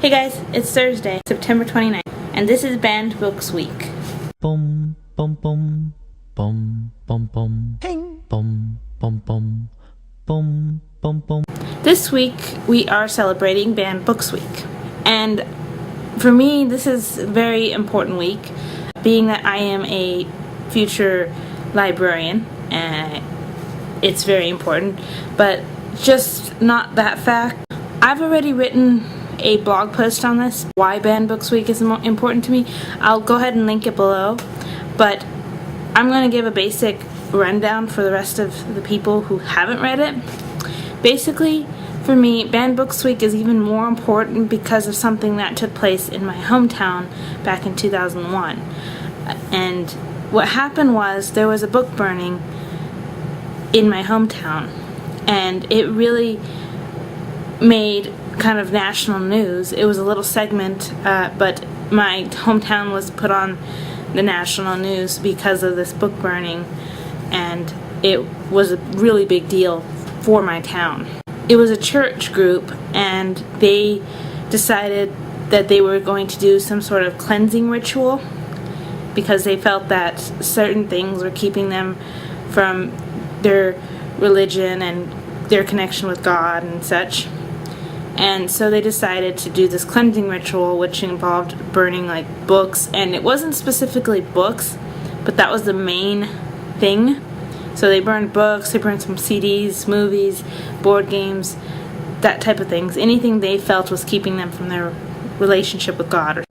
Hey guys, it's Thursday, September 29th, and this is Banned Books Week. Bum bum bum bum bum bum Ping. bum bum bum bum bum bum. This week we are celebrating Banned Books Week, and for me this is a very important week, being that I am a future librarian, and it's very important. But just not that fact, I've already written a blog post on this, why Banned Books Week is important to me. I'll go ahead and link it below, but I'm going to give a basic rundown for the rest of the people who haven't read it. Basically, for me, Banned Books Week is even more important because of something that took place in my hometown back in 2001. And what happened was there was a book burning in my hometown, and it really made kind of national news. It was a little segment, but my hometown was put on the national news because of this book burning, and it was a really big deal for my town. It was a church group, and they decided that they were going to do some sort of cleansing ritual because they felt that certain things were keeping them from their religion and their connection with God and such. And so they decided to do this cleansing ritual, which involved burning like books, and it wasn't specifically books, but that was the main thing. So they burned books, they burned some CDs, movies, board games, that type of things, anything they felt was keeping them from their relationship with God.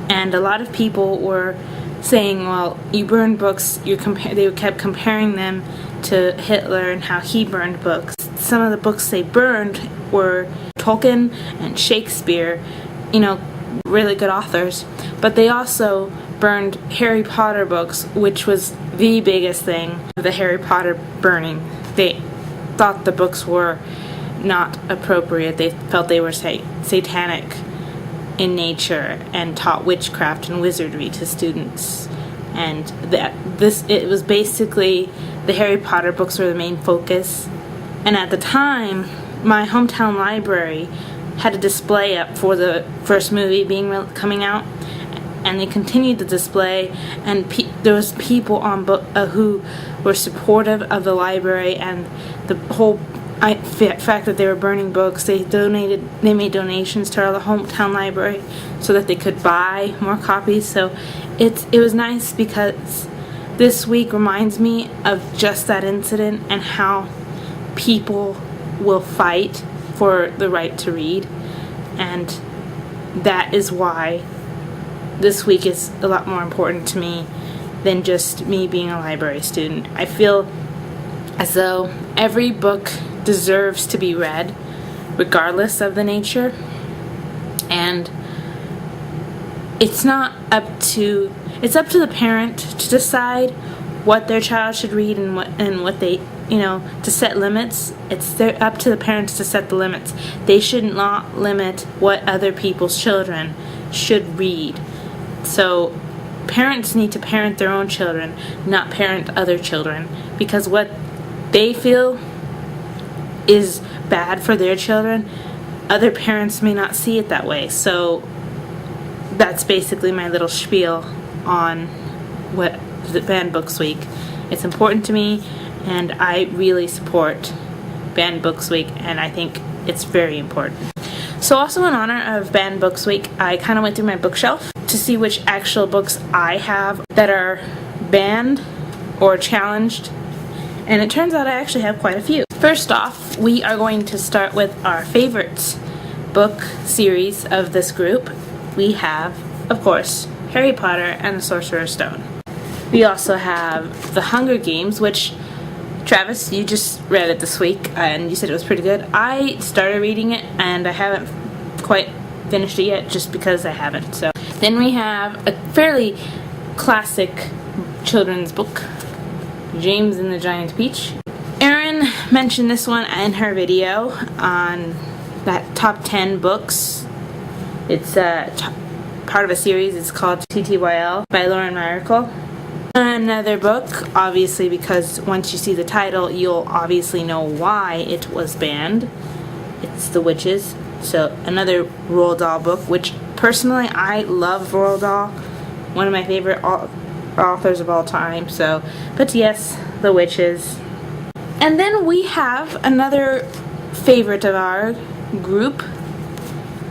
And a lot of people were saying, well, you burned books, they kept comparing them to Hitler and how he burned books. Some of the books they burned were Tolkien and Shakespeare, really good authors, but they also burned Harry Potter books, which was the biggest thing, the Harry Potter burning. They thought the books were not appropriate. They felt they were satanic in nature and taught witchcraft and wizardry to students. And it was basically the Harry Potter books were the main focus. And at the time, my hometown library had a display up for the first movie coming out, and they continued the display, and there was people on who were supportive of the library and the whole fact that they were burning books. They made donations to our hometown library so that they could buy more copies. So it was nice because this week reminds me of just that incident and how people will fight for the right to read, and that is why this week is a lot more important to me than just me being a library student. I feel as though every book deserves to be read regardless of the nature, and it's up to the parent to decide what their child should read and what they to set limits. It's up to the parents to set the limits. They should not limit what other people's children should read. So parents need to parent their own children, not parent other children, because what they feel is bad for their children, other parents may not see it that way. So that's basically my little spiel on what the Banned Books Week. It's important to me, and I really support Banned Books Week, and I think it's very important. So also in honor of Banned Books Week, I kind of went through my bookshelf to see which actual books I have that are banned or challenged, and it turns out I actually have quite a few. First off, we are going to start with our favorite book series of this group. We have, of course, Harry Potter and the Sorcerer's Stone. We also have The Hunger Games, which, Travis, you just read it this week, and you said it was pretty good. I started reading it, and I haven't quite finished it yet, just because I haven't. So then we have a fairly classic children's book, James and the Giant Peach. Erin mentioned this one in her video on that top 10 books. It's part of a series. It's called TTYL by Lauren Myracle. Another book, obviously, because once you see the title, you'll obviously know why it was banned. It's The Witches So another Roald Dahl book, which personally I love Roald Dahl, one of my favorite authors of all time. So, but yes, The Witches. And then we have another favorite of our group,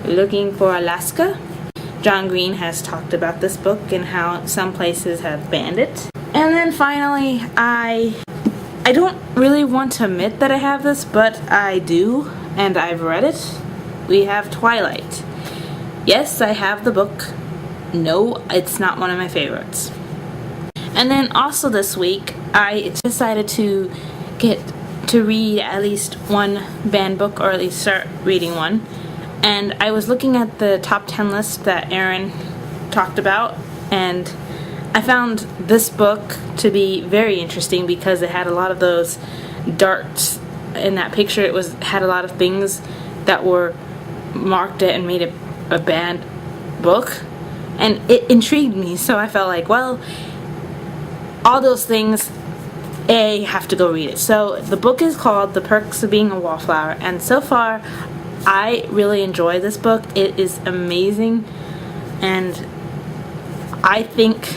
Looking for Alaska. John Green has talked about this book and how some places have banned it. And then finally, I don't really want to admit that I have this, but I do, and I've read it. We have Twilight. Yes, I have the book. No, it's not one of my favorites. And then also this week, I decided to get to read at least one banned book, or at least start reading one. And I was looking at the top 10 list that Aaron talked about, and I found this book to be very interesting because it had a lot of those darts in that picture. It had a lot of things that were marked it and made it a banned book, and it intrigued me. So I felt like, well, all those things, I have to go read it. So the book is called The Perks of Being a Wallflower, and so far I really enjoy this book. It is amazing, and I think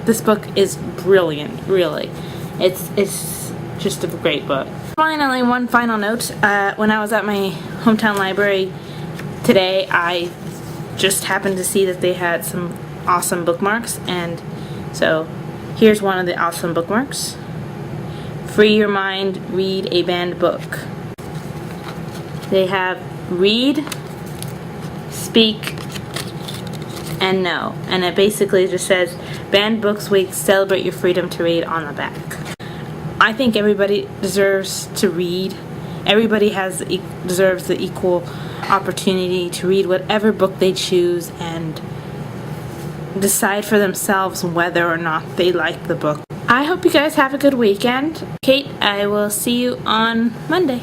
this book is brilliant, really. It's just a great book. Finally, one final note. When I was at my hometown library today, I just happened to see that they had some awesome bookmarks, and so here's one of the awesome bookmarks. Free your mind, read a banned book. They have read, speak, and no. And it basically just says, Banned Books Week, celebrate your freedom to read on the back. I think everybody deserves to read. Everybody deserves the equal opportunity to read whatever book they choose and decide for themselves whether or not they like the book. I hope you guys have a good weekend. Kate, I will see you on Monday.